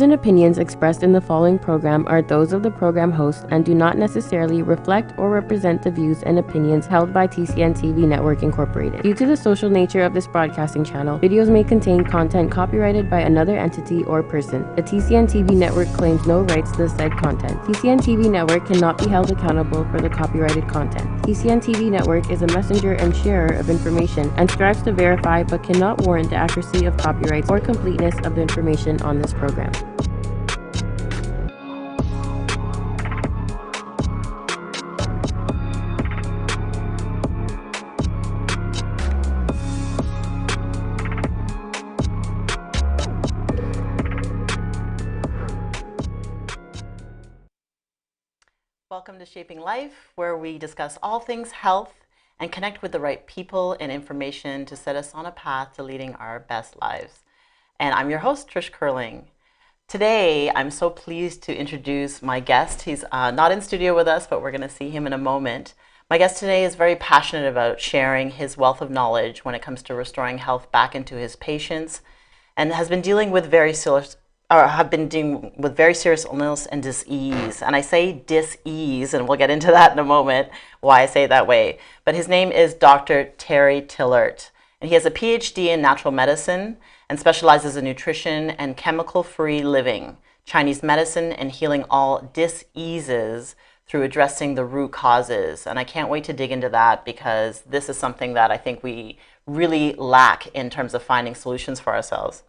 and opinions expressed in the following program are those of the program host and do not necessarily reflect or represent the views and opinions held by TCN TV Network Incorporated. Due to the social nature of this broadcasting channel, videos may contain content copyrighted by another entity or person. The TCN TV Network claims no rights to the said content. TCN TV Network cannot be held accountable for the copyrighted content. TCN TV Network is a messenger and sharer of information and strives to verify but cannot warrant the accuracy of copyrights or completeness of the information on this program. Welcome to Shaping Life, where we discuss all things health and connect with the right people and information to set us on a path to leading our best lives. And I'm your host, Trish Curling. Today, I'm so pleased to introduce my guest. He's not in studio with us, but we're going to see him in a moment. My guest today is very passionate about sharing his wealth of knowledge when it comes to restoring health back into his patients, and has been dealing with very serious illness and dis-ease. And I say dis-ease, and we'll get into that in a moment, why I say it that way. But his name is Dr. Terry Tillaart, and he has a PhD in natural medicine and specializes in nutrition and chemical-free living, Chinese medicine, and healing all dis-eases through addressing the root causes. And I can't wait to dig into that, because this is something that I think we really lack in terms of finding solutions for ourselves.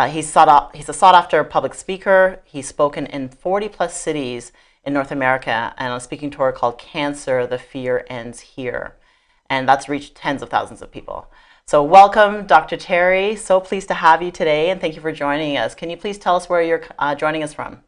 He's a sought-after public speaker. He's spoken in 40-plus cities in North America and on a speaking tour called Cancer, The Fear Ends Here. And that's reached tens of thousands of people. So welcome, Dr. Terry. So pleased to have you today, and thank you for joining us. Can you please tell us where you're joining us from?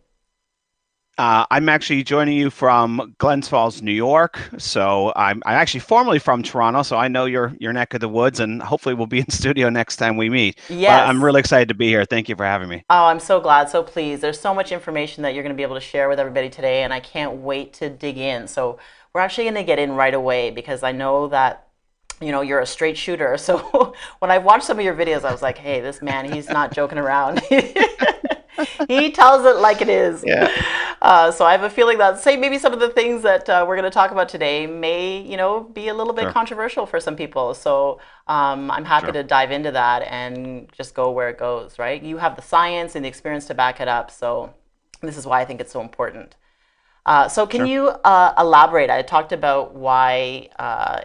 I'm actually joining you from Glens Falls, New York. So I'm actually formerly from Toronto, so I know your neck of the woods, and hopefully we'll be in studio next time we meet. Yes. I'm really excited to be here. Thank you for having me. Oh, I'm so glad, so pleased. There's so much information that you're going to be able to share with everybody today, and I can't wait to dig in. So we're actually going to get in right away, because I know that you're a straight shooter. So when I watched some of your videos, I was like, hey, this man, he's not joking around. He tells it like it is. Yeah. So I have a feeling that maybe some of the things that we're going to talk about today may, be a little bit controversial for some people. So I'm happy to dive into that and just go where it goes, right? You have the science and the experience to back it up. So this is why I think it's so important. So can you elaborate? I talked about why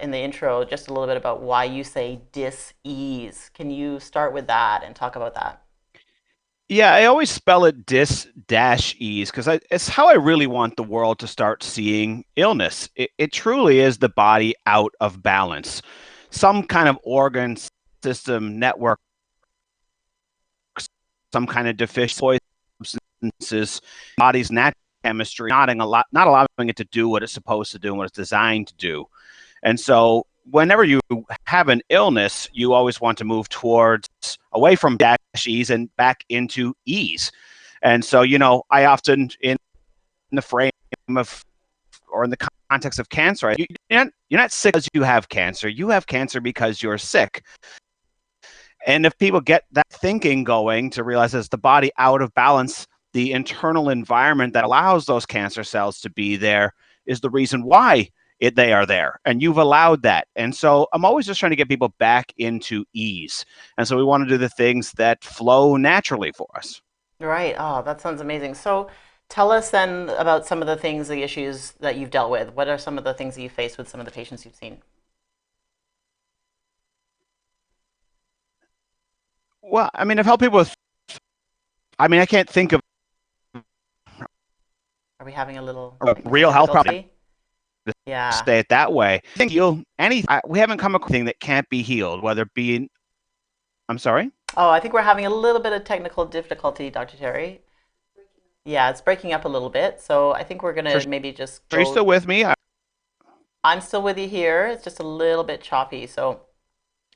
in the intro, just a little bit about why you say dis-ease. Can you start with that and talk about that? Yeah, I always spell it dis-ease because it's how I really want the world to start seeing illness. It truly is the body out of balance. Some kind of organ system network, some kind of deficient substances, body's natural chemistry, not allowing it to do what it's supposed to do and what it's designed to do. And so whenever you have an illness, you always want to move away from ease and back into ease. And so, I often, in the frame of, or in the context of cancer, you're not sick because you have cancer. You have cancer because you're sick. And if people get that thinking going to realize it's the body out of balance, the internal environment that allows those cancer cells to be there is the reason why they are there, and you've allowed that. And so I'm always just trying to get people back into ease. And so we want to do the things that flow naturally for us. Right. Oh, that sounds amazing. So tell us then about some of the things, the issues that you've dealt with. What are some of the things that you faced with some of the patients you've seen? Well, I've helped people with, I can't think of. Are we having a little real health problem? Yeah. Stay it that way. I think we haven't come across anything that can't be healed, whether it be. I'm sorry? Oh, I think we're having a little bit of technical difficulty, Dr. Terry. Yeah, it's breaking up a little bit. So I think we're going to maybe just Are you still with me? I'm still with you here. It's just a little bit choppy. So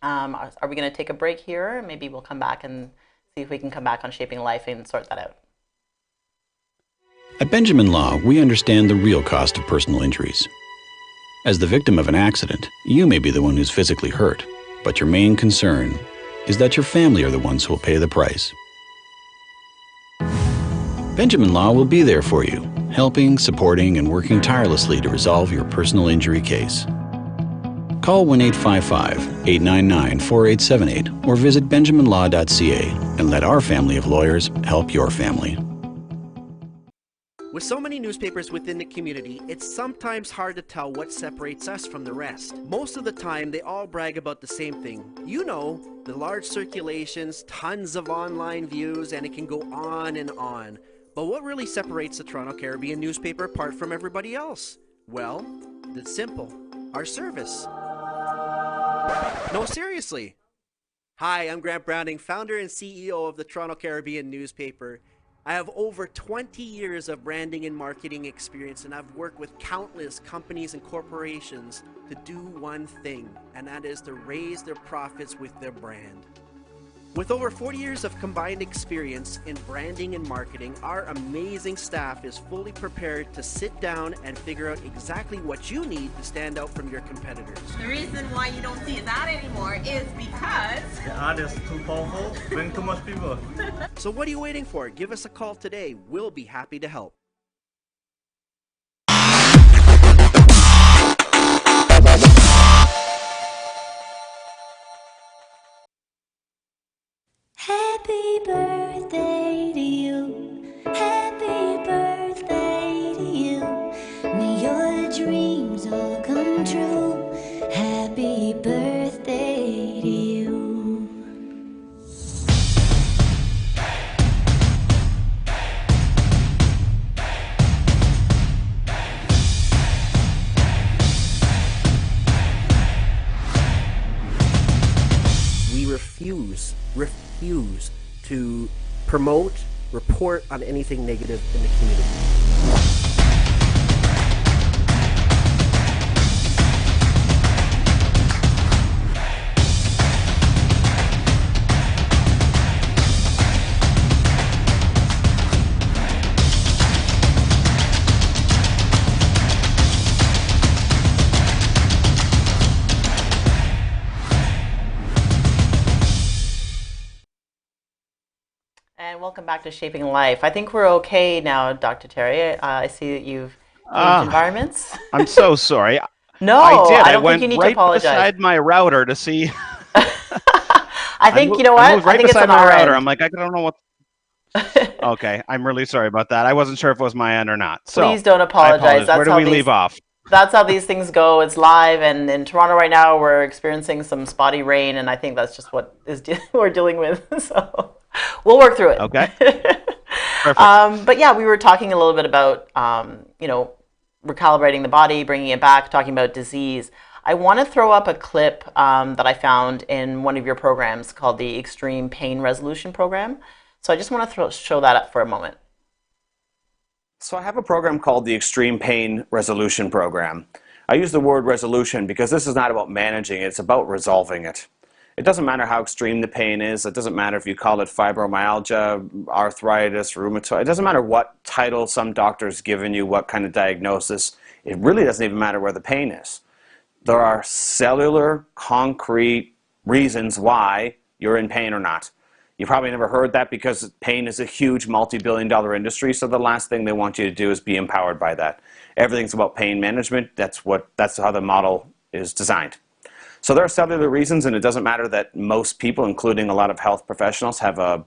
are we going to take a break here? Maybe we'll come back and see if we can come back on Shaping Life and sort that out. At Benjamin Law, we understand the real cost of personal injuries. As the victim of an accident, you may be the one who's physically hurt, but your main concern is that your family are the ones who will pay the price. Benjamin Law will be there for you, helping, supporting, and working tirelessly to resolve your personal injury case. Call 1-855-899-4878 or visit benjaminlaw.ca and let our family of lawyers help your family. With so many newspapers within the community, it's sometimes hard to tell what separates us from the rest. Most of the time, they all brag about the same thing. You know, the large circulations, tons of online views, and it can go on and on. But what really separates the Toronto Caribbean newspaper apart from everybody else? Well, it's simple. Our service. No, seriously. Hi, I'm Grant Browning, founder and CEO of the Toronto Caribbean newspaper. I have over 20 years of branding and marketing experience, and I've worked with countless companies and corporations to do one thing, and that is to raise their profits with their brand. With over 40 years of combined experience in branding and marketing, our amazing staff is fully prepared to sit down and figure out exactly what you need to stand out from your competitors. The reason why you don't see that anymore is because the ad is too powerful, bring too much people. So what are you waiting for? Give us a call today. We'll be happy to help. Happy birthday to you. Happy birthday to you. May your dreams all come true. Happy birthday to you. We refuse to promote, report on anything negative in the community. And welcome back to Shaping Life. I think we're okay now, Dr. Terry. I see that you've changed environments. I'm so sorry. No, I did. I don't went think you need right to apologize. beside my router to see. I think, you know what? I moved right I think it's beside on my our router. end. I'm like, I don't know what. Okay, I'm really sorry about that. I wasn't sure if it was my end or not. So Please don't apologize. Where do we leave off? That's how these things go. It's live, and in Toronto right now, we're experiencing some spotty rain, and I think that's just what we're dealing with. So we'll work through it. Okay. Perfect. But yeah, we were talking a little bit about, recalibrating the body, bringing it back, talking about disease. I want to throw up a clip that I found in one of your programs called the Extreme Pain Resolution Program. So I just want to show that up for a moment. So I have a program called the Extreme Pain Resolution Program. I use the word resolution because this is not about managing it, it's about resolving it. It doesn't matter how extreme the pain is. It doesn't matter if you call it fibromyalgia, arthritis, rheumatoid. It doesn't matter what title some doctor's given you, what kind of diagnosis. It really doesn't even matter where the pain is. There are cellular, concrete reasons why you're in pain or not. You probably never heard that because pain is a huge multi-billion-dollar industry, so the last thing they want you to do is be empowered by that. Everything's about pain management. That's how the model is designed. So there are cellular reasons, and it doesn't matter that most people, including a lot of health professionals, have a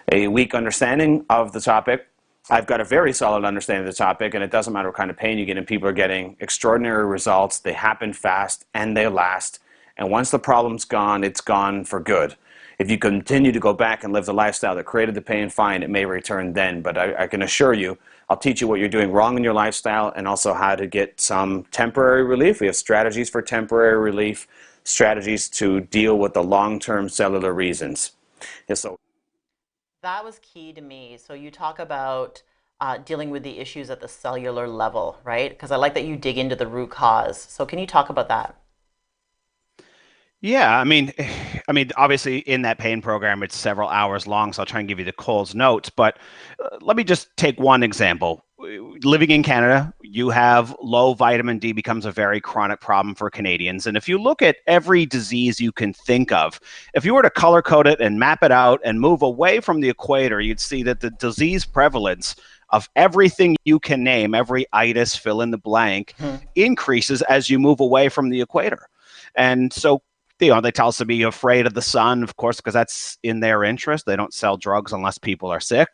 weak understanding of the topic. I've got a very solid understanding of the topic, and it doesn't matter what kind of pain you get, and people are getting extraordinary results. They happen fast, and they last. And once the problem's gone, it's gone for good. If you continue to go back and live the lifestyle that created the pain, fine, it may return then. But I can assure you, I'll teach you what you're doing wrong in your lifestyle and also how to get some temporary relief. We have strategies for temporary relief, strategies to deal with the long-term cellular reasons. Yeah, so that was key to me. So you talk about dealing with the issues at the cellular level, right? Because I like that you dig into the root cause. So can you talk about that? Yeah, I mean, obviously in that pain program, it's several hours long, so I'll try and give you the Coles notes. But let me just take one example. living in Canada, you have low vitamin D becomes a very chronic problem for Canadians. And if you look at every disease you can think of, if you were to color code it and map it out and move away from the equator, you'd see that the disease prevalence of everything you can name, every itis, fill in the blank, increases as you move away from the equator. And so, they tell us to be afraid of the sun, of course, because that's in their interest. They don't sell drugs unless people are sick.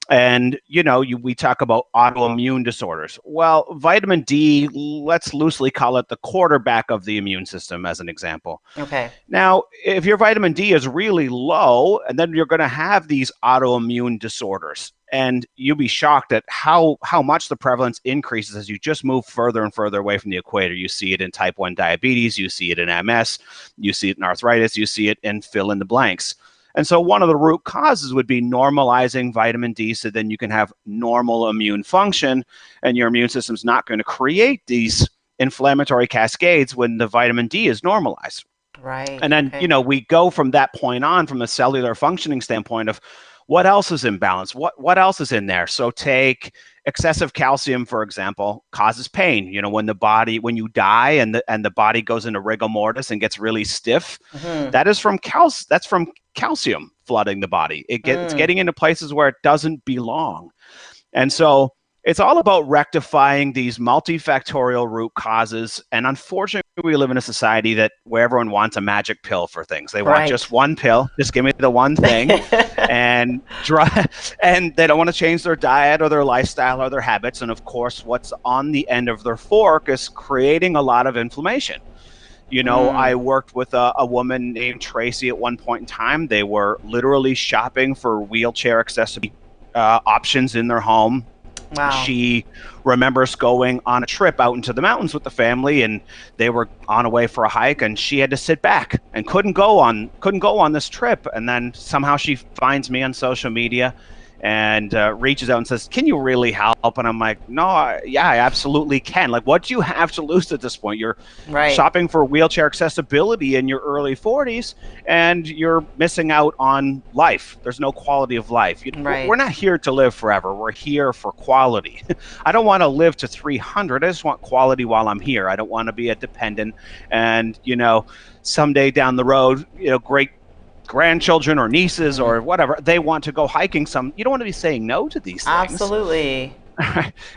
And, we talk about autoimmune disorders. Well, vitamin D, let's loosely call it the quarterback of the immune system as an example. Okay. Now, if your vitamin D is really low, and then you're going to have these autoimmune disorders. And you'll be shocked at how much the prevalence increases as you just move further and further away from the equator. You see it in type 1 diabetes, you see it in MS, you see it in arthritis, you see it in fill in the blanks. And so one of the root causes would be normalizing vitamin D so then you can have normal immune function, and your immune system's not going to create these inflammatory cascades when the vitamin D is normalized. Right. And then, we go from that point on from a cellular functioning standpoint of what else is imbalanced? What else is in there? So take excessive calcium, for example, causes pain. When you die and the body goes into rigor mortis and gets really stiff, that is from calcium flooding the body. It's getting into places where it doesn't belong. And so it's all about rectifying these multifactorial root causes. And unfortunately, we live in a society where everyone wants a magic pill for things. They want just one pill. Just give me the one thing. and they don't want to change their diet or their lifestyle or their habits. And of course, what's on the end of their fork is creating a lot of inflammation. I worked with a woman named Tracy at one point in time. They were literally shopping for wheelchair accessibility options in their home. Wow. She remembers going on a trip out into the mountains with the family, and they were on a way for a hike, and she had to sit back and couldn't go on this trip. And then somehow she finds me on social media and reaches out and says, "Can you really help?" And I'm like, "No, I absolutely can. Like, what do you have to lose at this point? You're shopping for wheelchair accessibility in your early 40s, and you're missing out on life. There's no quality of life. We're not here to live forever. We're here for quality. I don't want to live to 300. I just want quality while I'm here. I don't want to be a dependent. And, someday down the road, great grandchildren or nieces or whatever, they want to go hiking you don't want to be saying no to these things." Absolutely.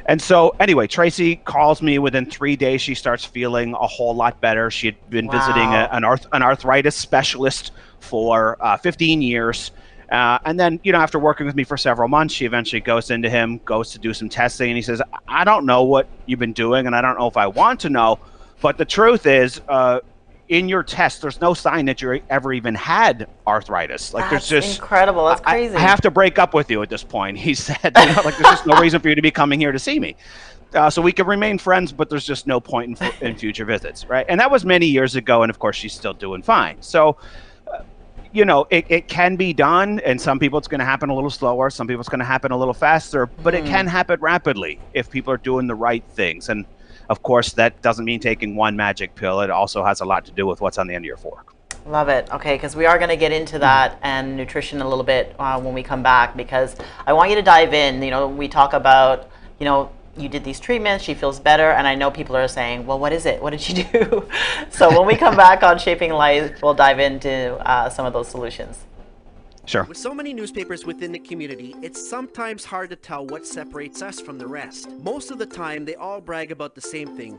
And so anyway, Tracy calls me. Within 3 days, she starts feeling a whole lot better. She had been visiting an arthritis specialist for 15 years. And then, after working with me for several months, she eventually goes into him, goes to do some testing, and he says, "I don't know what you've been doing, and I don't know if I want to know, but the truth is, in your test, there's no sign that you ever even had arthritis. Like, That's there's just incredible. That's crazy. I have to break up with you at this point." He said, "Like, there's just no reason for you to be coming here to see me. So we can remain friends, but there's just no point in future visits, right?" And that was many years ago, and of course, she's still doing fine. So, it can be done, and some people it's going to happen a little slower. Some people it's going to happen a little faster, but it can happen rapidly if people are doing the right things. And of course, that doesn't mean taking one magic pill. It also has a lot to do with what's on the end of your fork. Love it. Okay, because we are going to get into that and nutrition a little bit when we come back, because I want you to dive in. We talk about, you did these treatments, she feels better, and I know people are saying, well, what is it? What did you do? So when we come back on Shaping Life, we'll dive into some of those solutions. Sure. With so many newspapers within the community, it's sometimes hard to tell what separates us from the rest. Most of the time, they all brag about the same thing.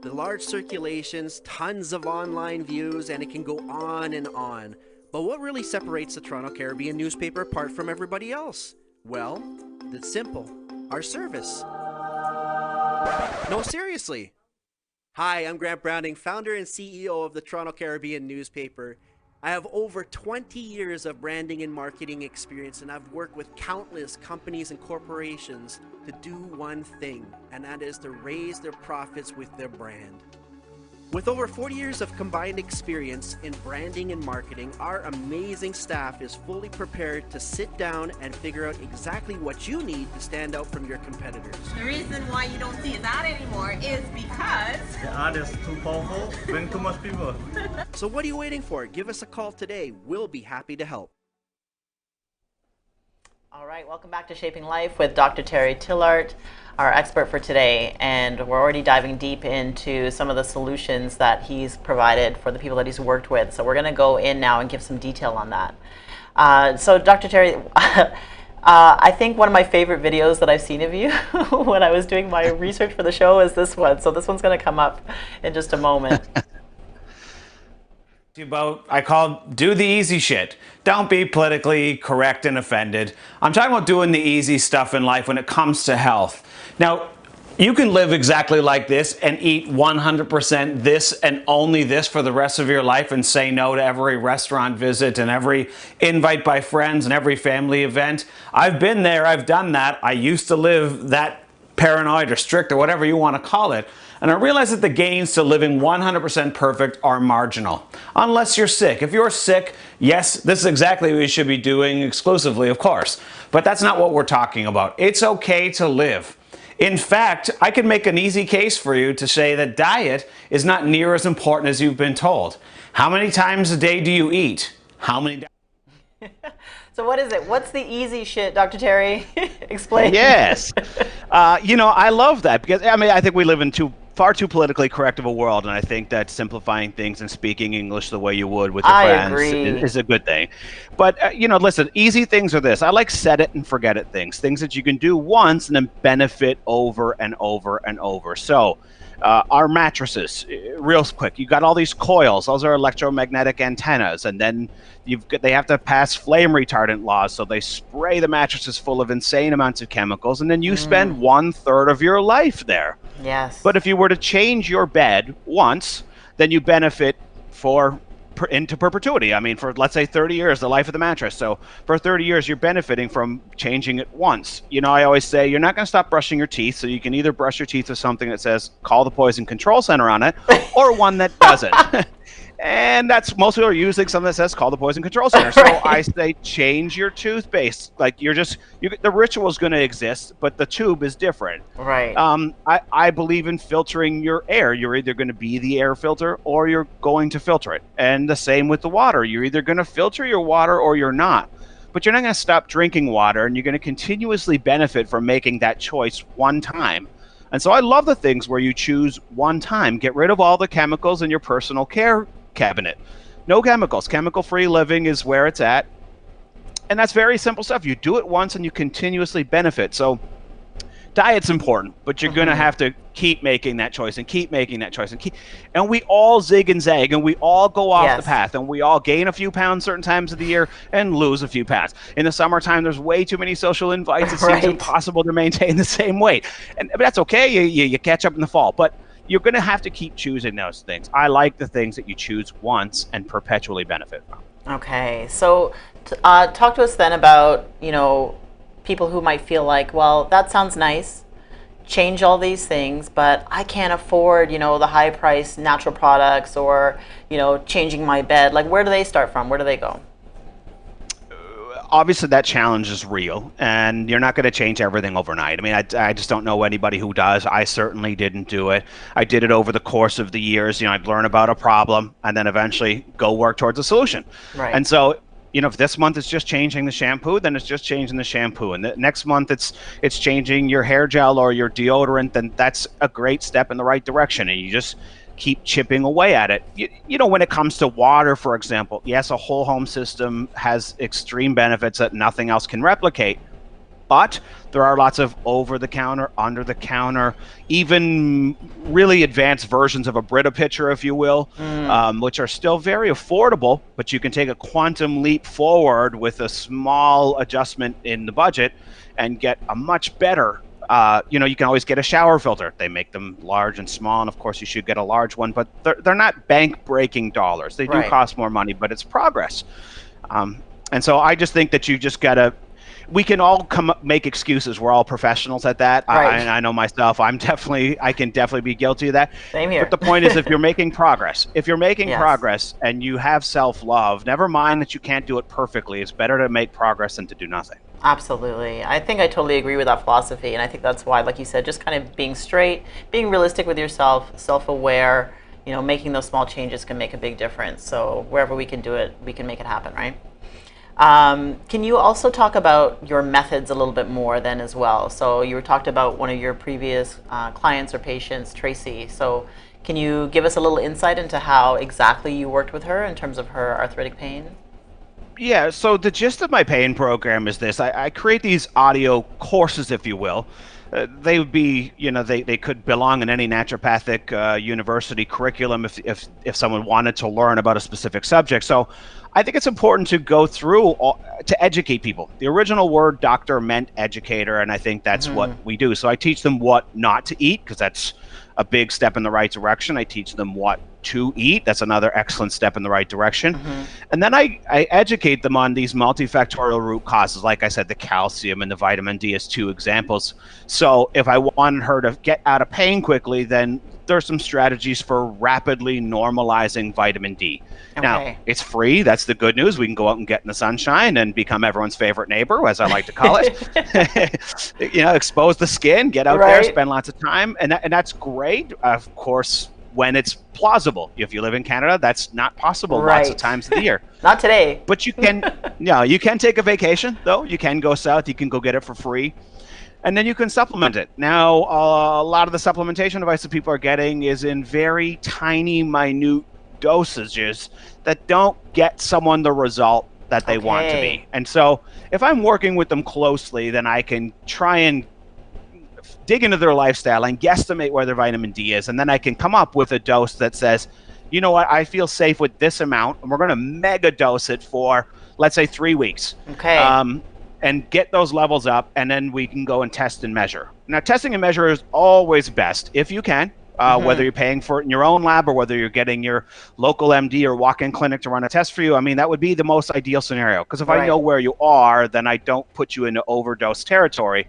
The large circulations, tons of online views, and it can go on and on. But what really separates the Toronto Caribbean newspaper apart from everybody else? Well, it's simple. Our service. No, seriously. Hi, I'm Grant Browning, founder and CEO of the Toronto Caribbean newspaper. I have over 20 years of branding and marketing experience, and I've worked with countless companies and corporations to do one thing, and that is to raise their profits with their brand. With over 40 years of combined experience in branding and marketing, our amazing staff is fully prepared to sit down and figure out exactly what you need to stand out from your competitors. The reason why you don't see that anymore is because The ad is too powerful, bring too much people. So what are you waiting for? Give us a call today. We'll be happy to help. All right, welcome back to Shaping Life with Dr. Terry Tillaart, our expert for today. And we're already diving deep into some of the solutions that he's provided for the people that he's worked with. So we're going to go in now and give some detail on that. So Dr. Terry, I think one of my favorite videos that I've seen of you when I was doing my research for the show is this one. So this one's going to come up in just a moment. I call do the easy shit. Don't be politically correct and offended. I'm talking about doing the easy stuff in life when it comes to health. Now, you can live exactly like this and eat 100% this and only this for the rest of your life and say no to every restaurant visit and every invite by friends and every family event. I've been there, I've done that. I used to live that paranoid or strict or whatever you want to call it. And I realize that the gains to living 100% perfect are marginal, unless you're sick. If you're sick, yes, this is exactly what you should be doing exclusively, of course. But that's not what we're talking about. It's okay to live. In fact, I can make an easy case for you to say that diet is not near as important as you've been told. How many times a day do you eat? How many? So what is it? What's the easy shit, Dr. Terry? Explain. Yes. I love that because, I think we live in far too politically correct of a world, and I think that simplifying things and speaking English the way you would with your friends is a good thing. But, listen, easy things are this. I like set it and forget it things that you can do once and then benefit over and over and over. So, our mattresses, real quick, you got all these coils. Those are electromagnetic antennas, and then they have to pass flame retardant laws, so they spray the mattresses full of insane amounts of chemicals, and then you spend 1/3 of your life there. Yes. But if you were to change your bed once, then you benefit into perpetuity. For, let's say, 30 years, the life of the mattress. So for 30 years, you're benefiting from changing it once. I always say you're not going to stop brushing your teeth, so you can either brush your teeth with something that says call the poison control center on it, or one that doesn't. And that's most people are using something that says call the poison control center. So I say change your toothpaste. Like the ritual is going to exist, but the tube is different. Right. I believe in filtering your air. You're either going to be the air filter or you're going to filter it. And the same with the water. You're either going to filter your water or you're not. But you're not going to stop drinking water, and you're going to continuously benefit from making that choice one time. And so I love the things where you choose one time. Get rid of all the chemicals in your personal care cabinet. No chemicals. Chemical-free living is where it's at. And that's very simple stuff. You do it once and you continuously benefit. So diet's important, but you're going to have to keep making that choice and keep making that choice and we all zig and zag and we all go off the path and we all gain a few pounds certain times of the year and lose a few pounds. In the summertime, there's way too many social invites. It seems impossible to maintain the same weight. But that's okay. You catch up in the fall. But you're going to have to keep choosing those things. I like the things that you choose once and perpetually benefit from. Okay. So talk to us then about, people who might feel like, well, that sounds nice, change all these things, but I can't afford, the high price natural products or, changing my bed. Like, where do they start from? Where do they go? Obviously, that challenge is real, and you're not going to change everything overnight. I just don't know anybody who does. I certainly didn't do it. I did it over the course of the years. I'd learn about a problem and then eventually go work towards a solution. Right. And so, if this month it's just changing the shampoo, then it's just changing the shampoo. And the next month it's changing your hair gel or your deodorant, then that's a great step in the right direction. And you just keep chipping away at it. When it comes to water, for example, yes, a whole home system has extreme benefits that nothing else can replicate. But there are lots of over-the-counter, under-the-counter, even really advanced versions of a Brita pitcher, if you will, which are still very affordable, but you can take a quantum leap forward with a small adjustment in the budget and get a much better you can always get a shower filter. They make them large and small, and of course you should get a large one, but they're not bank-breaking dollars. They do cost more money, but it's progress. And so I just think that you just got to we can all make excuses. We're all professionals at that. I know myself. I can definitely be guilty of that. Same here. But the point is, if you're making progress, progress and you have self-love, never mind that you can't do it perfectly. It's better to make progress than to do nothing. Absolutely. I think I totally agree with that philosophy. And I think that's why, like you said, just kind of being straight, being realistic with yourself, self-aware, making those small changes can make a big difference. So wherever we can do it, we can make it happen, right? Can you also talk about your methods a little bit more then as well? So you talked about one of your previous clients or patients, Tracy. So can you give us a little insight into how exactly you worked with her in terms of her arthritic pain? Yeah, so the gist of my pain program is this. I create these audio courses, if you will. They would be, they could belong in any naturopathic university curriculum if someone wanted to learn about a specific subject. So I think it's important to go through to educate people. The original word doctor meant educator, and I think that's what we do. So I teach them what not to eat, because that's a big step in the right direction. I teach them what to eat. That's another excellent step in the right direction. And then I educate them on these multifactorial root causes. Like I said, the calcium and the vitamin D as two examples. So if I wanted her to get out of pain quickly, then there's some strategies for rapidly normalizing vitamin D. Now, it's free. That's the good news. We can go out and get in the sunshine and become everyone's favorite neighbor, as I like to call it. Expose the skin, get out there, spend lots of time. And that's great. Of course, when it's plausible. If you live in Canada, that's not possible lots of times of the year. Not today. But you can, you can take a vacation, though. You can go south. You can go get it for free. And then you can supplement it. Now, a lot of the supplementation advice that people are getting is in very tiny, minute dosages that don't get someone the result that they want to be. And so if I'm working with them closely, then I can try and dig into their lifestyle and guesstimate where their vitamin D is. And then I can come up with a dose that says, you know what, I feel safe with this amount, and we're going to mega dose it for, let's say, 3 weeks. And get those levels up, and then we can go and test and measure. Now, testing and measure is always best if you can, whether you're paying for it in your own lab or whether you're getting your local MD or walk-in clinic to run a test for you. I mean, that would be the most ideal scenario, because if I know where you are, then I don't put you into overdose territory.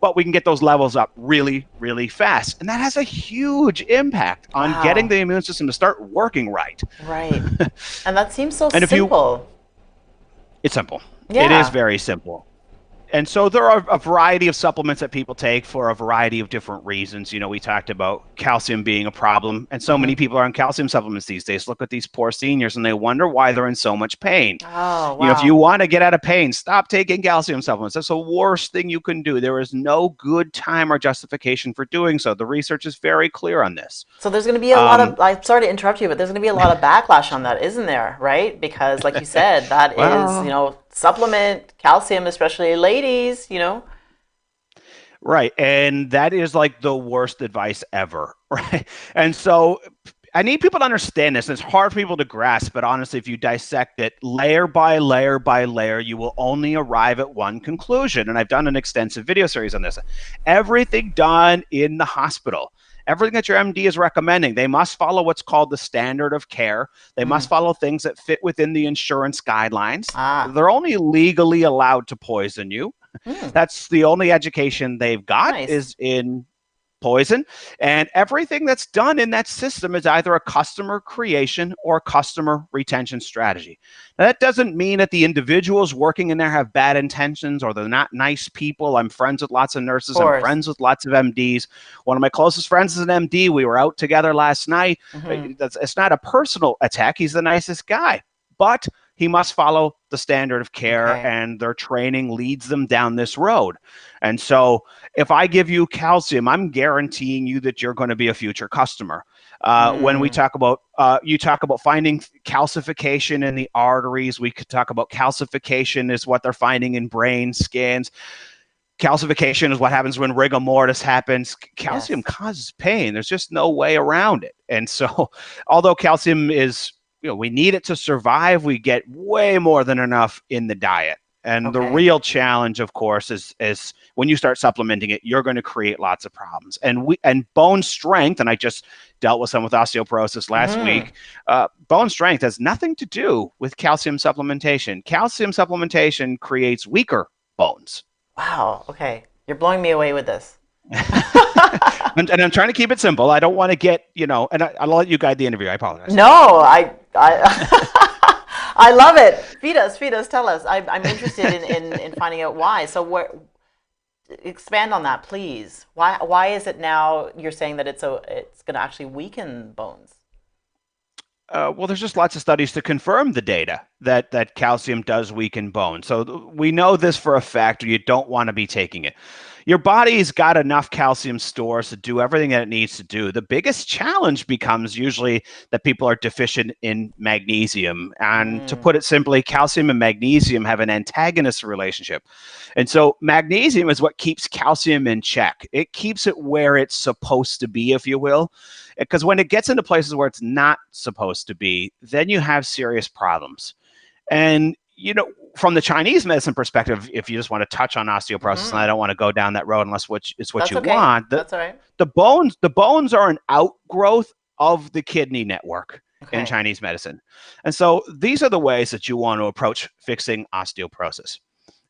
But we can get those levels up really, really fast. And that has a huge impact on getting the immune system to start working right. And that seems so simple. It's simple. It is very simple. And so there are a variety of supplements that people take for a variety of different reasons. We talked about calcium being a problem, and so many people are on calcium supplements these days. Look at these poor seniors, and they wonder why they're in so much pain. If you want to get out of pain, stop taking calcium supplements. That's the worst thing you can do. There is no good time or justification for doing so. The research is very clear on this. So there's going to be a lot of, I'm sorry to interrupt you, but there's going to be a lot of backlash on that, isn't there? Right? Because like you said, that is, supplement calcium, especially ladies, Right. And that is like the worst advice ever. Right. And so I need people to understand this. It's hard for people to grasp, but honestly, if you dissect it layer by layer by layer, you will only arrive at one conclusion. And I've done an extensive video series on this. Everything done in the hospital, everything that your MD is recommending, they must follow what's called the standard of care. They must follow things that fit within the insurance guidelines. They're only legally allowed to poison you. That's the only education they've got is in poison. And everything that's done in that system is either a customer creation or customer retention strategy. Now, that doesn't mean that the individuals working in there have bad intentions or they're not nice people. I'm friends with lots of nurses. I'm friends with lots of MDs. One of my closest friends is an MD. We were out together last night. It's not a personal attack. He's the nicest guy. But he must follow the standard of care, and their training leads them down this road. And so if I give you calcium, I'm guaranteeing you that you're going to be a future customer. When we talk about, you talk about finding calcification in the arteries, we could talk about calcification is what they're finding in brain scans. Calcification is what happens when rigor mortis happens. Calcium causes pain. There's just no way around it. And so although calcium is, we need it to survive, we get way more than enough in the diet. And the real challenge, of course, is when you start supplementing it, you're going to create lots of problems. And bone strength, and I just dealt with some with osteoporosis last week, bone strength has nothing to do with calcium supplementation. Calcium supplementation creates weaker bones. Wow. Okay. You're blowing me away with this. And I'm trying to keep it simple. I don't want to get, and I'll let you guide the interview. I apologize. No, I love it. Feed us, tell us. I'm interested in finding out why. So expand on that, please. Why is it now you're saying that it's going to actually weaken bones? Well, there's just lots of studies to confirm the data that calcium does weaken bone. So we know this for a fact, or you don't want to be taking it. Your body's got enough calcium stores to do everything that it needs to do. The biggest challenge becomes usually that people are deficient in magnesium. And to put it simply, calcium and magnesium have an antagonist relationship. And so magnesium is what keeps calcium in check. It keeps it where it's supposed to be, if you will. Because when it gets into places where it's not supposed to be, then you have serious problems. And, you know, from the Chinese medicine perspective, if you just want to touch on osteoporosis, and I don't want to go down that road unless it's what That's you okay. want. That's all right. The bones are an outgrowth of the kidney network in Chinese medicine. And so these are the ways that you want to approach fixing osteoporosis.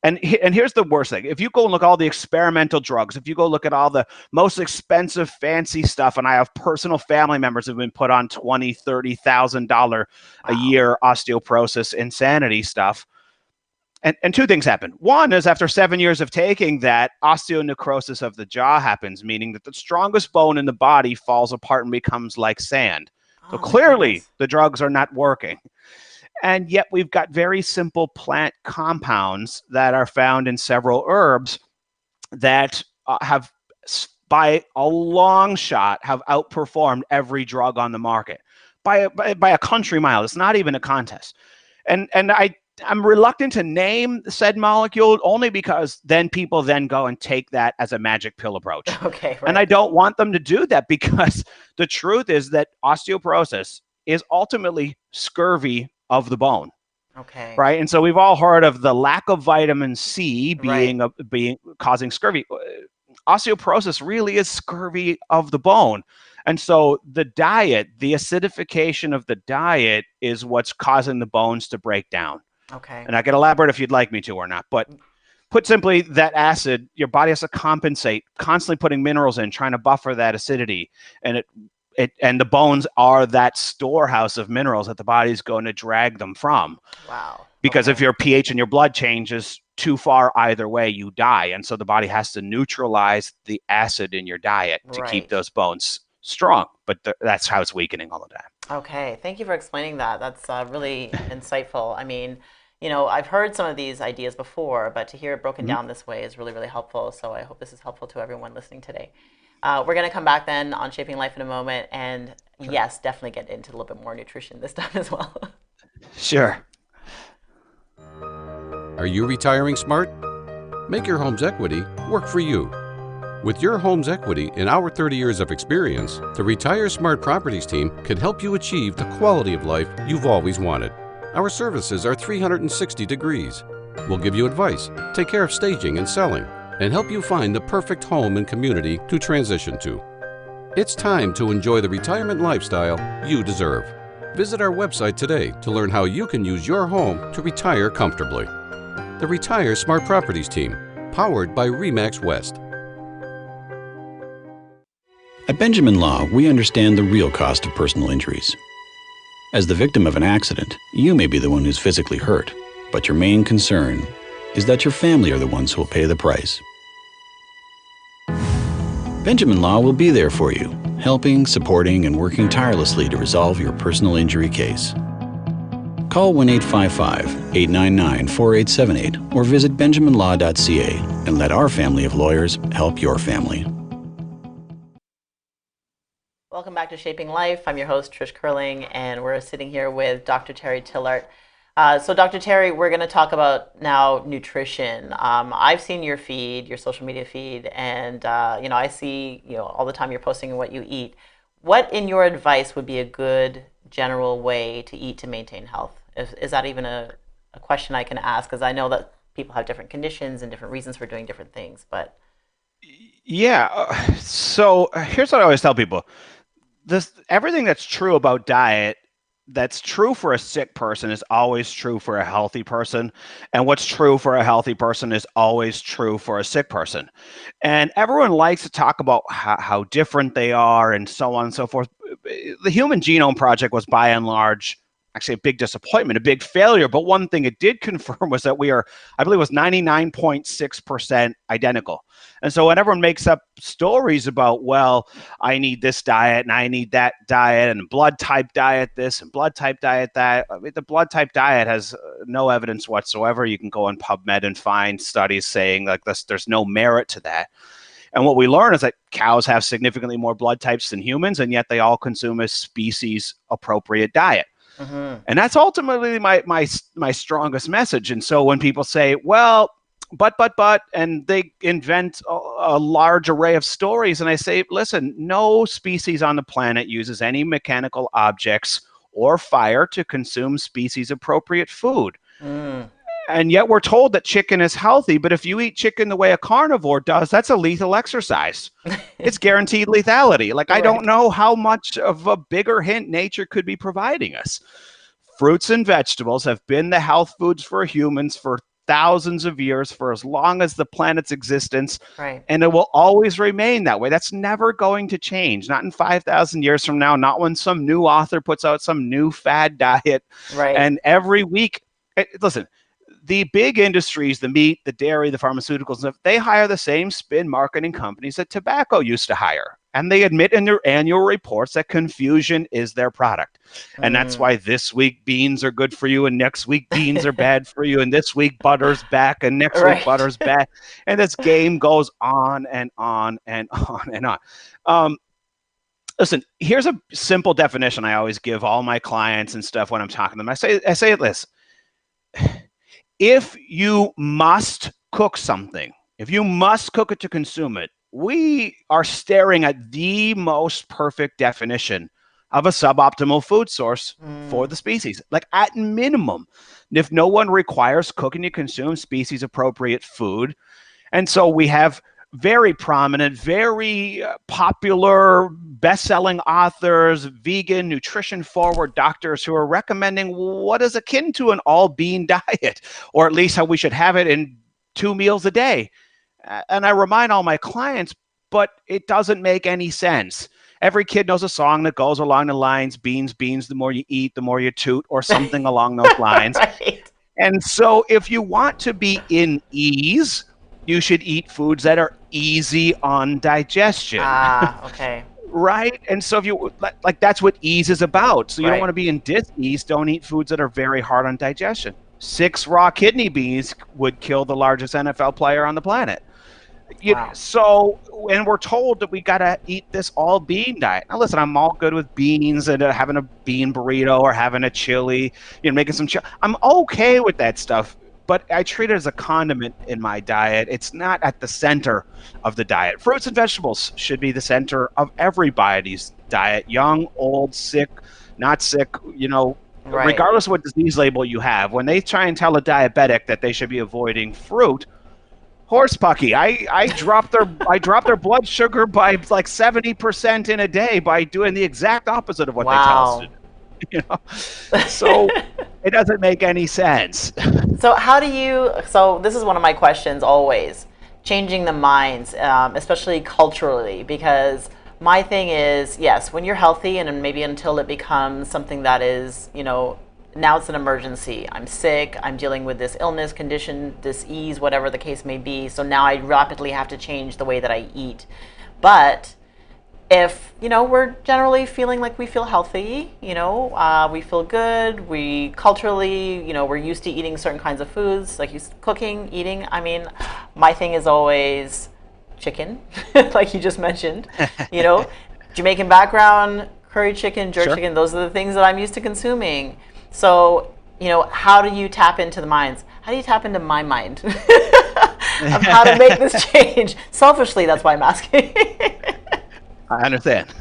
And here's the worst thing. If you go and look at all the experimental drugs, if you go look at all the most expensive, fancy stuff, and I have personal family members who've been put on $20,000, $30,000 a year osteoporosis insanity stuff. And two things happen. One is after 7 years of taking that, osteonecrosis of the jaw happens, meaning that the strongest bone in the body falls apart and becomes like sand. So clearly the drugs are not working. And yet we've got very simple plant compounds that are found in several herbs that have, by a long shot, have outperformed every drug on the market by a country mile. It's not even a contest. And I'm reluctant to name said molecule only because then people then go and take that as a magic pill approach. Okay. Right. And I don't want them to do that, because the truth is that osteoporosis is ultimately scurvy of the bone. Okay. Right. And so we've all heard of the lack of vitamin C being causing scurvy. Osteoporosis really is scurvy of the bone. And so the diet, the acidification of the diet, is what's causing the bones to break down. Okay. And I can elaborate if you'd like me to or not. But put simply, that acid, your body has to compensate, constantly putting minerals in, trying to buffer that acidity. And and the bones are that storehouse of minerals that the body's going to drag them from. Wow. Because if your pH in your blood changes too far either way, you die. And so the body has to neutralize the acid in your diet to keep those bones strong. But that's how it's weakening all the time. Okay. Thank you for explaining that. That's really insightful. I mean, you know, I've heard some of these ideas before, but to hear it broken down this way is really, really helpful. So I hope this is helpful to everyone listening today. We're going to come back then on Shaping Life in a moment. And yes, definitely get into a little bit more nutrition this time as well. Sure. Are you retiring smart? Make your home's equity work for you. With your home's equity and our 30 years of experience, the Retire Smart Properties team can help you achieve the quality of life you've always wanted. Our services are 360 degrees. We'll give you advice, take care of staging and selling, and help you find the perfect home and community to transition to. It's time to enjoy the retirement lifestyle you deserve. Visit our website today to learn how you can use your home to retire comfortably. The Retire Smart Properties team, powered by RE/MAX West. At Benjamin Law, we understand the real cost of personal injuries. As the victim of an accident, you may be the one who's physically hurt, but your main concern is that your family are the ones who will pay the price. Benjamin Law will be there for you, helping, supporting, and working tirelessly to resolve your personal injury case. Call 1-855-899-4878 or visit benjaminlaw.ca and let our family of lawyers help your family. Welcome back to Shaping Life. I'm your host, Trish Curling, and we're sitting here with Dr. Terry Tillaart. So Dr. Terry, we're going to talk about now nutrition. I've seen your feed, your social media feed, and I see all the time you're posting what you eat. What, in your advice, would be a good general way to eat to maintain health? Is that even a question I can ask? Because I know that people have different conditions and different reasons for doing different things. But yeah, so here's what I always tell people: everything that's true about diet, that's true for a sick person, is always true for a healthy person. And what's true for a healthy person is always true for a sick person. And everyone likes to talk about how different they are and so on and so forth. The Human Genome Project was by and large actually a big disappointment, a big failure. But one thing it did confirm was that we are, I believe it was 99.6% identical. And so when everyone makes up stories about, well, I need this diet and I need that diet and blood type diet this and blood type diet that, I mean, the blood type diet has no evidence whatsoever. You can go on PubMed and find studies saying like this, there's no merit to that. And what we learn is that cows have significantly more blood types than humans, and yet they all consume a species-appropriate diet. Mm-hmm. And that's ultimately my strongest message. And so when people say, well, but, and they invent a large array of stories, and I say, listen, no species on the planet uses any mechanical objects or fire to consume species-appropriate food. Mm. And yet we're told that chicken is healthy, but if you eat chicken the way a carnivore does, that's a lethal exercise. It's guaranteed lethality. Like, right. I don't know how much of a bigger hint nature could be providing us. Fruits and vegetables have been the health foods for humans for thousands of years, for as long as the planet's existence, right. And it will always remain that way. That's never going to change. Not in 5,000 years from now, not when some new author puts out some new fad diet. Right. And every week, listen, the big industries, the meat, the dairy, the pharmaceuticals, they hire the same spin marketing companies that tobacco used to hire. And they admit in their annual reports that confusion is their product. And that's why this week beans are good for you and next week beans are bad for you. And this week butter's back and next week butter's back. And this game goes on and on and on and on. Listen, here's a simple definition I always give all my clients and stuff when I'm talking to them. I say this. If you must cook something, if you must cook it to consume it, we are staring at the most perfect definition of a suboptimal food source for the species. Like at minimum, if no one requires cooking to consume species appropriate food. And so we have very prominent, very popular, best-selling authors, vegan, nutrition-forward doctors who are recommending what is akin to an all-bean diet, or at least how we should have it in 2 meals a day. And I remind all my clients, but it doesn't make any sense. Every kid knows a song that goes along the lines, beans, beans, the more you eat, the more you toot, or something along those lines. Right. And so if you want to be in ease, you should eat foods that are easy on digestion. Ah, okay. Right? And so if you, like that's what ease is about. So you don't want to be in dis-ease, don't eat foods that are very hard on digestion. 6 raw kidney beans would kill the largest NFL player on the planet. Wow. So, and we're told that we got to eat this all bean diet. Now, listen, I'm all good with beans and having a bean burrito or having a chili, making some chili. I'm okay with that stuff, but I treat it as a condiment in my diet. It's not at the center of the diet. Fruits and vegetables should be the center of everybody's diet, young, old, sick, not sick, regardless of what disease label you have. When they try and tell a diabetic that they should be avoiding fruit, horsepucky. I dropped their blood sugar by like 70% in a day by doing the exact opposite of what they tell us to do. So it doesn't make any sense. So this is one of my questions always, changing the minds, especially culturally, because my thing is, yes, when you're healthy and maybe until it becomes something that is, now it's an emergency. I'm sick. I'm dealing with this illness, condition, disease, whatever the case may be. So now I rapidly have to change the way that I eat. But if, we're generally feeling like we feel healthy, we feel good. We culturally, we're used to eating certain kinds of foods, like cooking, eating. I mean, my thing is always chicken, like you just mentioned, Jamaican background, curry chicken, jerk chicken. Those are the things that I'm used to consuming. So, how do you tap into the minds? How do you tap into my mind of how to make this change? Selfishly, that's why I'm asking. I understand.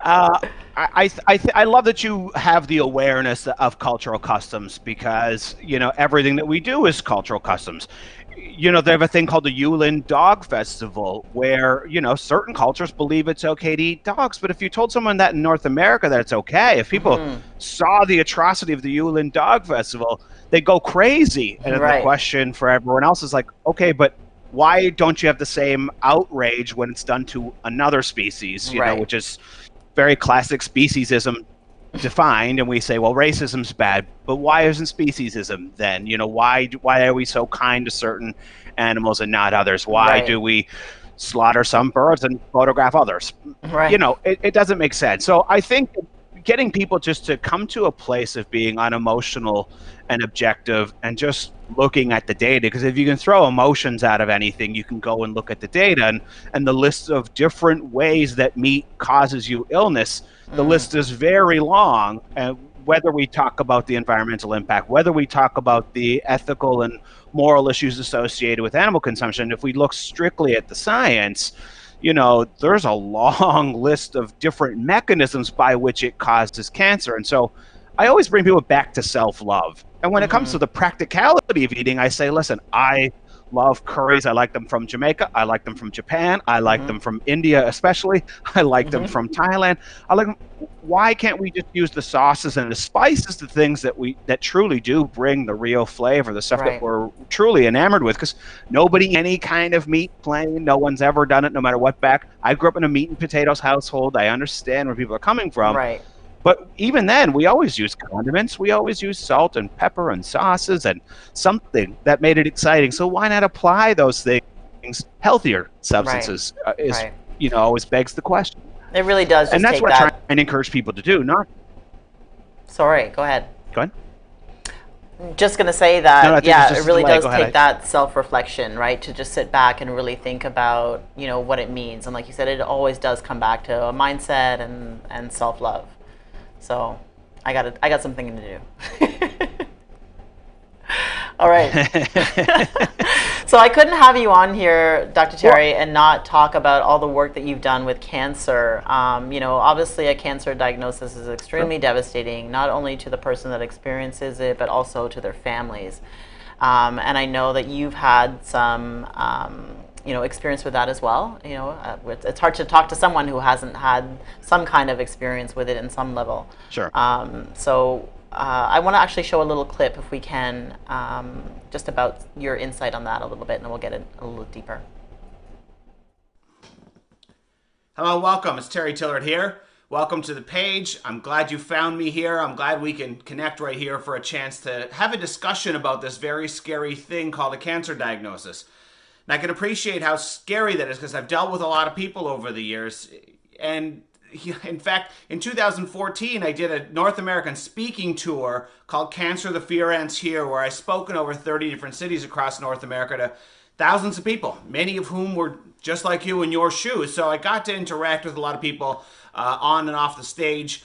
I love that you have the awareness of cultural customs because, everything that we do is cultural customs. They have a thing called the Yulin Dog Festival where, certain cultures believe it's okay to eat dogs. But if you told someone that in North America that it's okay, if people saw the atrocity of the Yulin Dog Festival, they go crazy. And the question for everyone else is like, okay, but why don't you have the same outrage when it's done to another species, which is very classic speciesism defined, and we say, well, racism's bad, but why isn't speciesism then? Why are we so kind to certain animals and not others? Why do we slaughter some birds and photograph others? Right. It doesn't make sense. So I think getting people just to come to a place of being unemotional and objective and just looking at the data, because if you can throw emotions out of anything, you can go and look at the data and the list of different ways that meat causes you illness. The list is very long, and whether we talk about the environmental impact, whether we talk about the ethical and moral issues associated with animal consumption, if we look strictly at the science, there's a long list of different mechanisms by which it causes cancer. And so I always bring people back to self-love. And when it comes to the practicality of eating, I say, listen, I love curries. I like them from Jamaica. I like them from Japan. I like them from India, especially. I like them from Thailand. I like them. Why can't we just use the sauces and the spices, the things that truly do bring the real flavor, the stuff that we're truly enamored with? Because nobody, any kind of meat plain, no one's ever done it, no matter what I grew up in a meat and potatoes household. I understand where people are coming from. Right. But even then, we always use condiments. We always use salt and pepper and sauces and something that made it exciting. So why not apply those things? Healthier substances always begs the question. It really does. Just and that's take what I'm trying to encourage people to do. Sorry, go ahead. Go ahead. Just going to say that, it really does take take that self-reflection, right? To just sit back and really think about, what it means. And like you said, it always does come back to a mindset and self-love. So I got some thinking to do. All right. So I couldn't have you on here, Dr. Terry, and not talk about all the work that you've done with cancer. Obviously a cancer diagnosis is extremely devastating, not only to the person that experiences it, but also to their families. And I know that you've had some, experience with that as well. It's hard to talk to someone who hasn't had some kind of experience with it in some level. Sure. I want to actually show a little clip, if we can, just about your insight on that a little bit, and then we'll get it a little deeper. Hello, welcome. It's Terry Tillaart here. Welcome to the page. I'm glad you found me here. I'm glad we can connect right here for a chance to have a discussion about this very scary thing called a cancer diagnosis. And I can appreciate how scary that is because I've dealt with a lot of people over the years. And in fact, in 2014, I did a North American speaking tour called Cancer, the Fear Ends Here, where I spoke in over 30 different cities across North America to thousands of people, many of whom were just like you in your shoes. So I got to interact with a lot of people on and off the stage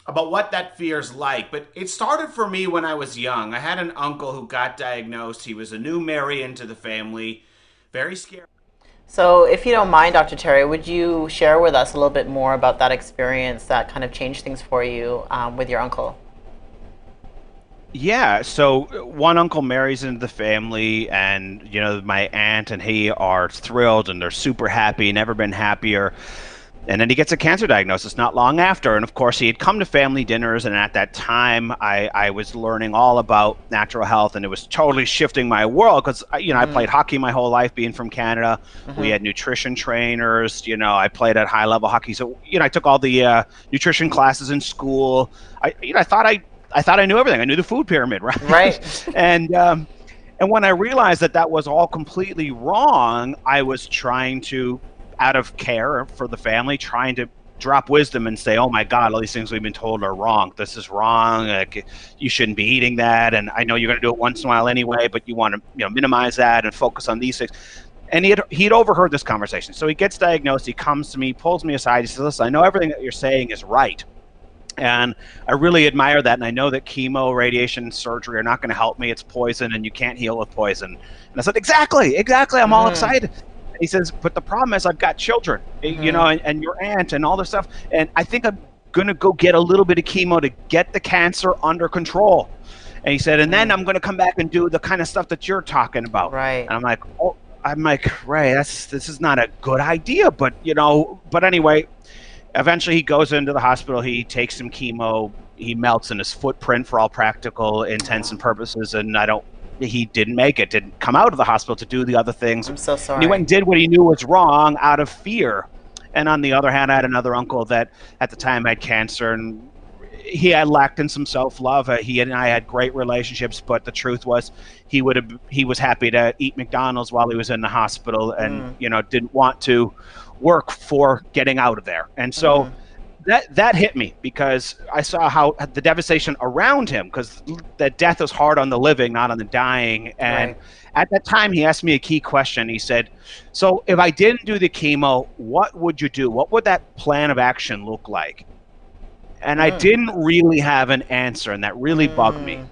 about what that fear's like. But it started for me when I was young. I had an uncle who got diagnosed. He was a new Mary into the family. Very scary. So if you don't mind, Dr. Terry, would you share with us a little bit more about that experience that kind of changed things for you with your uncle? Yeah, so one uncle marries into the family, and my aunt and he are thrilled and they're super happy, never been happier. And then he gets a cancer diagnosis not long after. And of course, he had come to family dinners. And at that time, I was learning all about natural health. And it was totally shifting my world because, I played hockey my whole life being from Canada. We had nutrition trainers. I played at high level hockey. So, I took all the nutrition classes in school. I thought I knew everything. I knew the food pyramid, right? Right. And when I realized that was all completely wrong, I was trying to, out of care for the family, trying to drop wisdom and say, oh my God, all these things we've been told are wrong. This is wrong. You shouldn't be eating that. And I know you're going to do it once in a while anyway, but you want to minimize that and focus on these things. And he'd overheard this conversation. So he gets diagnosed. He comes to me, pulls me aside. He says, listen, I know everything that you're saying is right. And I really admire that. And I know that chemo, radiation, surgery are not going to help me. It's poison and you can't heal with poison. And I said, exactly. I'm all excited. He says, but the problem is I've got children, and your aunt and all this stuff. And I think I'm going to go get a little bit of chemo to get the cancer under control. And he said, and then I'm going to come back and do the kind of stuff that you're talking about. Right. And I'm like, Ray, this is not a good idea. But anyway, eventually he goes into the hospital. He takes some chemo. He melts in his footprint for all practical intents and purposes. And he didn't make it, didn't come out of the hospital to do the other things. I'm so sorry. And he went and did what he knew was wrong out of fear. And on the other hand, I had another uncle that at the time had cancer, and he had lacked in some self-love. He and I had great relationships, but the truth was he was happy to eat McDonald's while he was in the hospital, and didn't want to work for getting out of there. And so that hit me, because I saw how the devastation around him, because that death is hard on the living, not on the dying. And at that time, he asked me a key question. He said, so if I didn't do the chemo, what would you do? What would that plan of action look like? And I didn't really have an answer, and that really bugged me.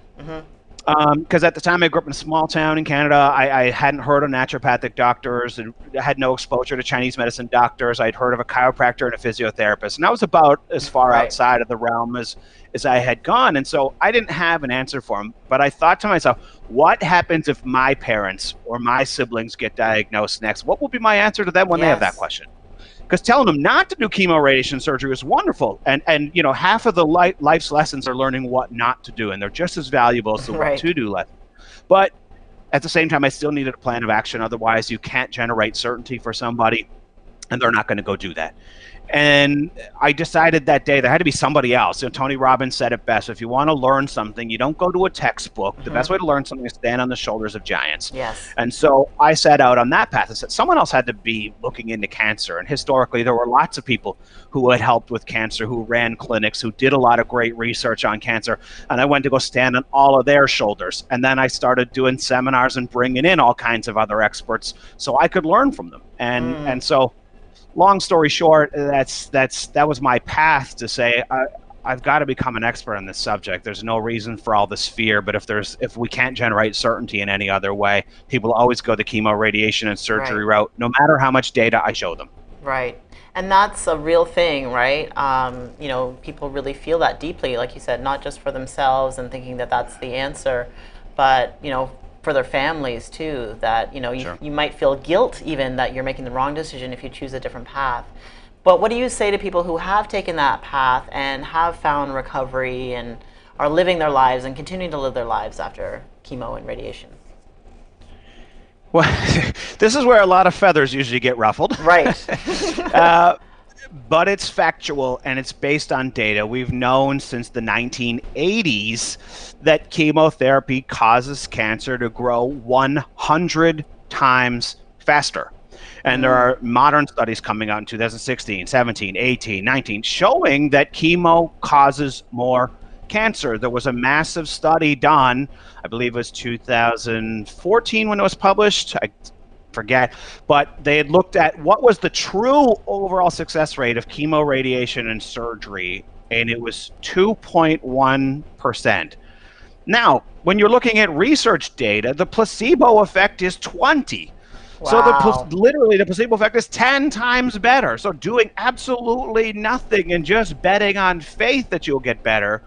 Because at the time, I grew up in a small town in Canada. I hadn't heard of naturopathic doctors, and had no exposure to Chinese medicine doctors. I'd heard of a chiropractor and a physiotherapist, and that was about as far outside of the realm as I had gone. And so I didn't have an answer for him. But I thought to myself, what happens if my parents or my siblings get diagnosed next? What will be my answer to them when they have that question? Because telling them not to do chemo radiation surgery is wonderful, and half of the life's lessons are learning what not to do, and they're just as valuable as the what to do lesson. But at the same time, I still needed a plan of action. Otherwise, you can't generate certainty for somebody, and they're not going to go do that. And I decided that day there had to be somebody else. Tony Robbins said it best: if you want to learn something, you don't go to a textbook. The best way to learn something is stand on the shoulders of giants. Yes. And so I set out on that path. I said someone else had to be looking into cancer. And historically, there were lots of people who had helped with cancer, who ran clinics, who did a lot of great research on cancer. And I went to go stand on all of their shoulders. And then I started doing seminars and bringing in all kinds of other experts so I could learn from them. And so, long story short, that was my path to say, I've got to become an expert on this subject. There's no reason for all this fear, but if we can't generate certainty in any other way, people always go the chemo, radiation, and surgery route, no matter how much data I show them. Right. And that's a real thing, right? People really feel that deeply, like you said, not just for themselves and thinking that that's the answer, but, for their families too, that you might feel guilt even that you're making the wrong decision if you choose a different path. But what do you say to people who have taken that path and have found recovery and are living their lives and continuing to live their lives after chemo and radiation? Well, this is where a lot of feathers usually get ruffled. Right. But it's factual, and it's based on data. We've known since the 1980s that chemotherapy causes cancer to grow 100 times faster. And there are modern studies coming out in 2016, 17, 18, 19, showing that chemo causes more cancer. There was a massive study done, I believe it was 2014 when it was published. I forget, but they had looked at what was the true overall success rate of chemo, radiation, and surgery, and it was 2.1%. Now, when you're looking at research data, the placebo effect is 20. Wow. So literally the placebo effect is 10 times better. So doing absolutely nothing and just betting on faith that you'll get better.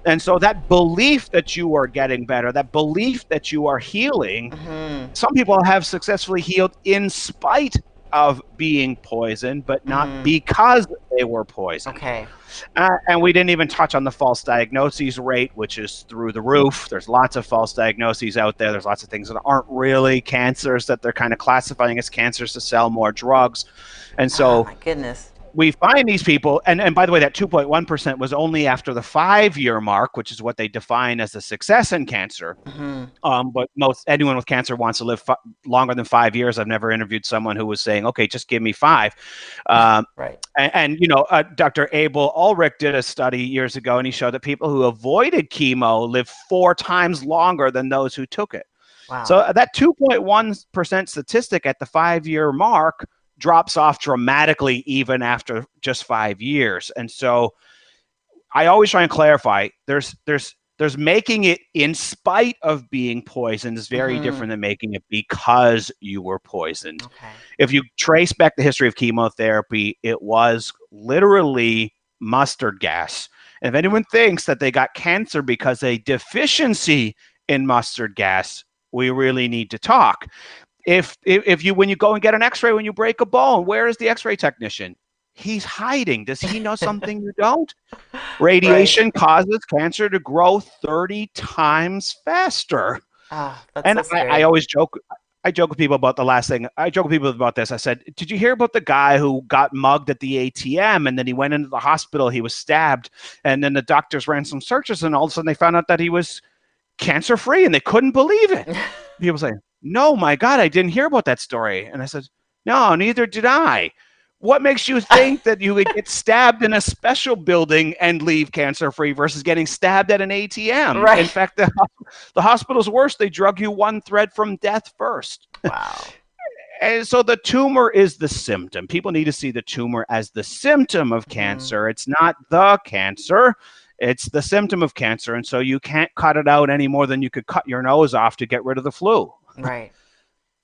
And so that belief that you are getting better, that belief that you are healing, some people have successfully healed in spite of being poisoned, but not because they were poisoned. Okay. And we didn't even touch on the false diagnoses rate, which is through the roof. There's lots of false diagnoses out there. There's lots of things that aren't really cancers that they're kind of classifying as cancers to sell more drugs. And so, my goodness, we find these people, and by the way, that 2.1% was only after the 5-year mark, which is what they define as a success in cancer. But anyone with cancer wants to live longer than 5 years. I've never interviewed someone who was saying, okay, just give me 5. Right. And Dr. Abel Ulrich did a study years ago, and he showed that people who avoided chemo live 4 times longer than those who took it. Wow. So that 2.1% statistic at the 5-year mark drops off dramatically even after just 5 years. And so I always try and clarify, there's making it in spite of being poisoned is very different than making it because you were poisoned. Okay. If you trace back the history of chemotherapy, it was literally mustard gas. And if anyone thinks that they got cancer because a deficiency in mustard gas, we really need to talk. If you, when you go and get an x-ray, when you break a bone, where is the x-ray technician? He's hiding. Does he know something you don't? Radiation causes cancer to grow 30 times faster. That's And so scary. I always joke, I joke with people about the last thing. I joke with people about this. I said, did you hear about the guy who got mugged at the ATM and then he went into the hospital, he was stabbed, and then the doctors ran some searches and all of a sudden they found out that he was cancer-free and they couldn't believe it. People say, no, my God, I didn't hear about that story. And I said, no, neither did I. What makes you think that you would get stabbed in a special building and leave cancer-free versus getting stabbed at an ATM? Right. In fact, the hospital's worse. They drug you one thread from death first. Wow. And so the tumor is the symptom. People need to see the tumor as the symptom of cancer. It's not the cancer. It's the symptom of cancer. And so you can't cut it out any more than you could cut your nose off to get rid of the flu. Right.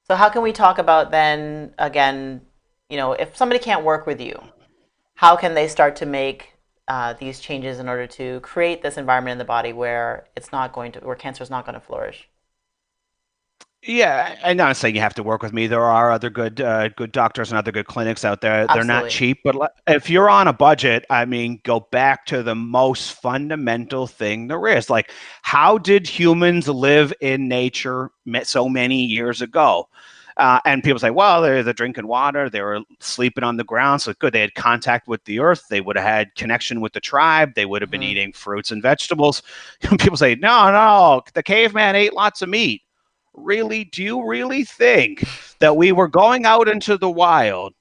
So how can we talk about then, again, if somebody can't work with you, how can they start to make these changes in order to create this environment in the body where cancer is not going to flourish? Yeah, I'm not saying you have to work with me. There are other good doctors and other good clinics out there. They're not cheap, but if you're on a budget, I mean, go back to the most fundamental thing there is. Like, how did humans live in nature so many years ago? And people say, well, they're drinking water, they were sleeping on the ground, so good. They had contact with the earth. They would have had connection with the tribe. They would have been eating fruits and vegetables. People say, no, the caveman ate lots of meat. Really, do you really think that we were going out into the wild,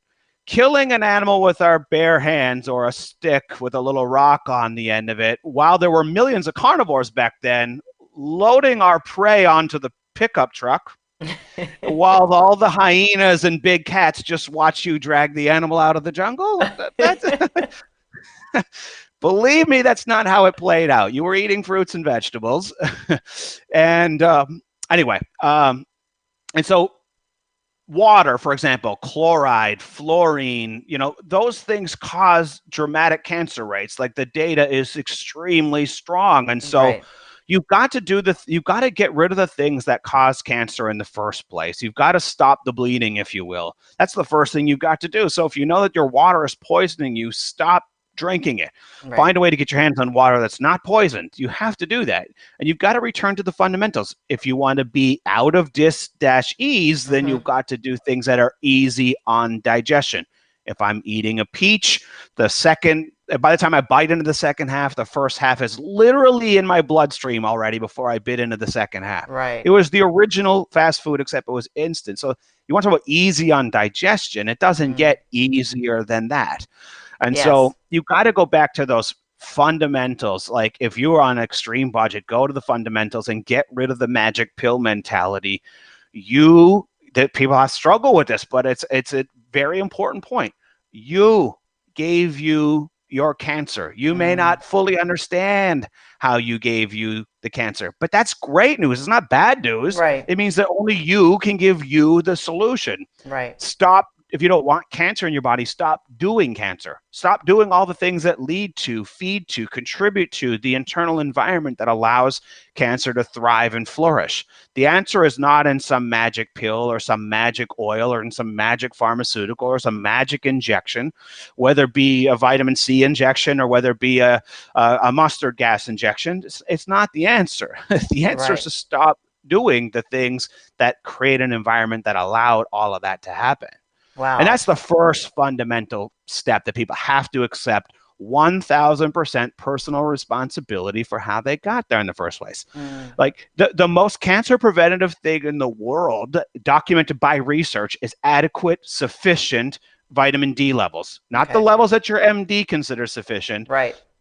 killing an animal with our bare hands or a stick with a little rock on the end of it, while there were millions of carnivores back then, loading our prey onto the pickup truck, while all the hyenas and big cats just watch you drag the animal out of the jungle? Believe me, that's not how it played out. You were eating fruits and vegetables. And anyway, and so water, for example, chloride, fluorine, those things cause dramatic cancer rates. Like, the data is extremely strong. And so you've got to you've got to get rid of the things that cause cancer in the first place. You've got to stop the bleeding, if you will. That's the first thing you've got to do. So if you know that your water is poisoning you, stop drinking it. Find a way to get your hands on water that's not poisoned. You have to do that. And you've got to return to the fundamentals. If you want to be out of dis-ease, then you've got to do things that are easy on digestion. If I'm eating a peach, by the time I bite into the second half, the first half is literally in my bloodstream already before I bit into the second half. Right. It was the original fast food, except it was instant. So you want to talk about easy on digestion. It doesn't get easier than that. And so you've got to go back to those fundamentals. Like, if you're on an extreme budget, go to the fundamentals and get rid of the magic pill mentality. That people have struggle with this, but it's a very important point. You gave you your cancer. You may not fully understand how you gave you the cancer, but that's great news. It's not bad news. Right. It means that only you can give you the solution. Right. Stop. If you don't want cancer in your body, stop doing cancer. Stop doing all the things that lead to, feed to, contribute to the internal environment that allows cancer to thrive and flourish. The answer is not in some magic pill or some magic oil or in some magic pharmaceutical or some magic injection, whether it be a vitamin C injection or whether it be a mustard gas injection. It's not the answer. The answer is to stop doing the things that create an environment that allowed all of that to happen. Wow. And that's the first fundamental step, that people have to accept 1,000% personal responsibility for how they got there in the first place. Like, the most cancer preventative thing in the world, documented by research, is adequate, sufficient vitamin D levels. Not the levels that your MD considers sufficient,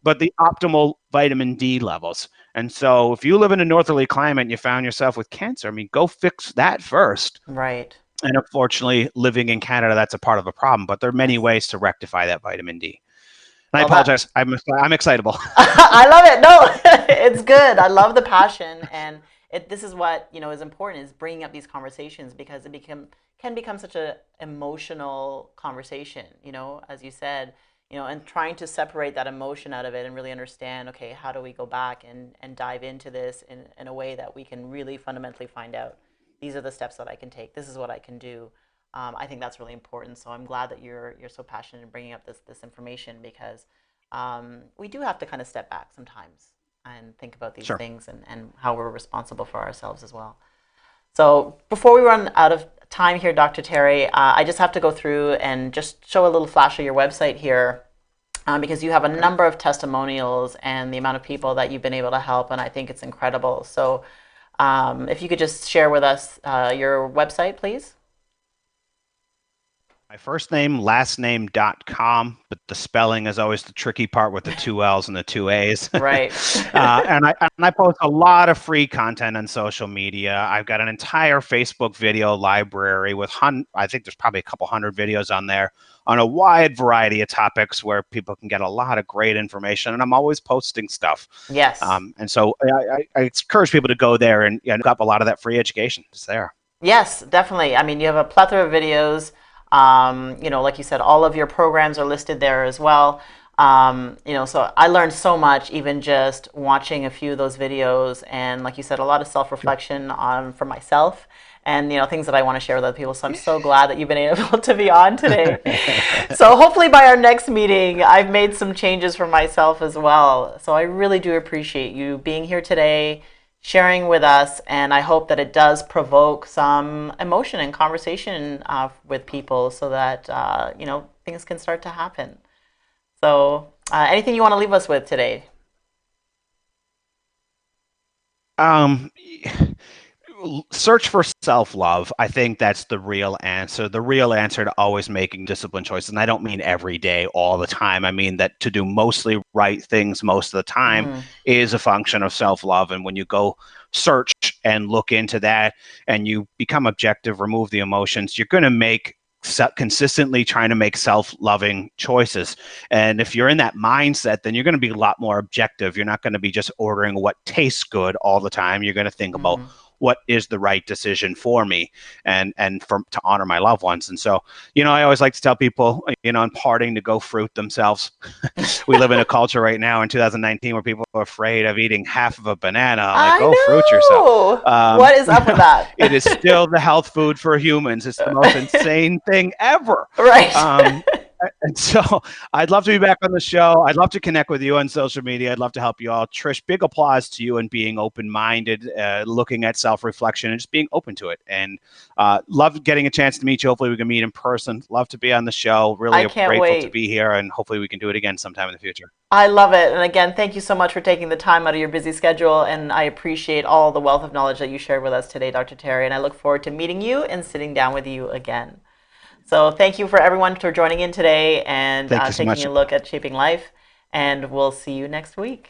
but the optimal vitamin D levels. And so if you live in a northerly climate and you found yourself with cancer, I mean, go fix that first. Right. And unfortunately, living in Canada, that's a part of the problem. But there are many ways to rectify that vitamin D. And I apologize. I'm excitable. I love it. No, it's good. I love the passion. And this is what is important, is bringing up these conversations, because it can become such an emotional conversation, as you said, and trying to separate that emotion out of it and really understand, okay, how do we go back and dive into this in a way that we can really fundamentally find out, these are the steps that I can take. This is what I can do. I think that's really important. So I'm glad that you're so passionate in bringing up this information, because we do have to kind of step back sometimes and think about these things and how we're responsible for ourselves as well. So before we run out of time here, Dr. Terry, I just have to go through and just show a little flash of your website here. Because you have a number of testimonials and the amount of people that you've been able to help, and I think it's incredible. So if you could just share with us your website, please. My first name, last name.com, but the spelling is always the tricky part with the 2 L's and the 2 A's. Right. And I post a lot of free content on social media. I've got an entire Facebook video library with, I think there's probably a couple hundred videos on there on a wide variety of topics where people can get a lot of great information. And I'm always posting stuff. Yes. And so I encourage people to go there and look up a lot of that free education. It's there. Yes, definitely. I mean, you have a plethora of videos. Like you said, all of your programs are listed there as well. So I learned so much even just watching a few of those videos, and like you said, a lot of self-reflection for myself, and things that I want to share with other people. So I'm so glad that you've been able to be on today. So hopefully by our next meeting, I've made some changes for myself as well. So I really do appreciate you being here today, sharing with us, and I hope that it does provoke some emotion and conversation with people so that things can start to happen. So anything you want to leave us with today? Search for self-love. I think that's the real answer. The real answer to always making disciplined choices. And I don't mean every day, all the time. I mean that to do mostly right things most of the time is a function of self-love. And when you go search and look into that and you become objective, remove the emotions, you're going to make consistently trying to make self-loving choices. And if you're in that mindset, then you're going to be a lot more objective. You're not going to be just ordering what tastes good all the time. You're going to think about what is the right decision for me and to honor my loved ones. And so, I always like to tell people, imparting to go fruit themselves. We live in a culture right now in 2019 where people are afraid of eating half of a banana. Like, go fruit yourself. What is up with that? It is still the health food for humans. It's the most insane thing ever. Right. And so I'd love to be back on the show. I'd love to connect with you on social media. I'd love to help you all. Trish, big applause to you and being open-minded, looking at self-reflection and just being open to it. And love getting a chance to meet you. Hopefully we can meet in person. Love to be on the show. Really grateful to be here, and hopefully we can do it again sometime in the future. I love it. And again, thank you so much for taking the time out of your busy schedule. And I appreciate all the wealth of knowledge that you shared with us today, Dr. Terry. And I look forward to meeting you and sitting down with you again. So thank you for everyone for joining in today and taking a look at Shaping Life. And we'll see you next week.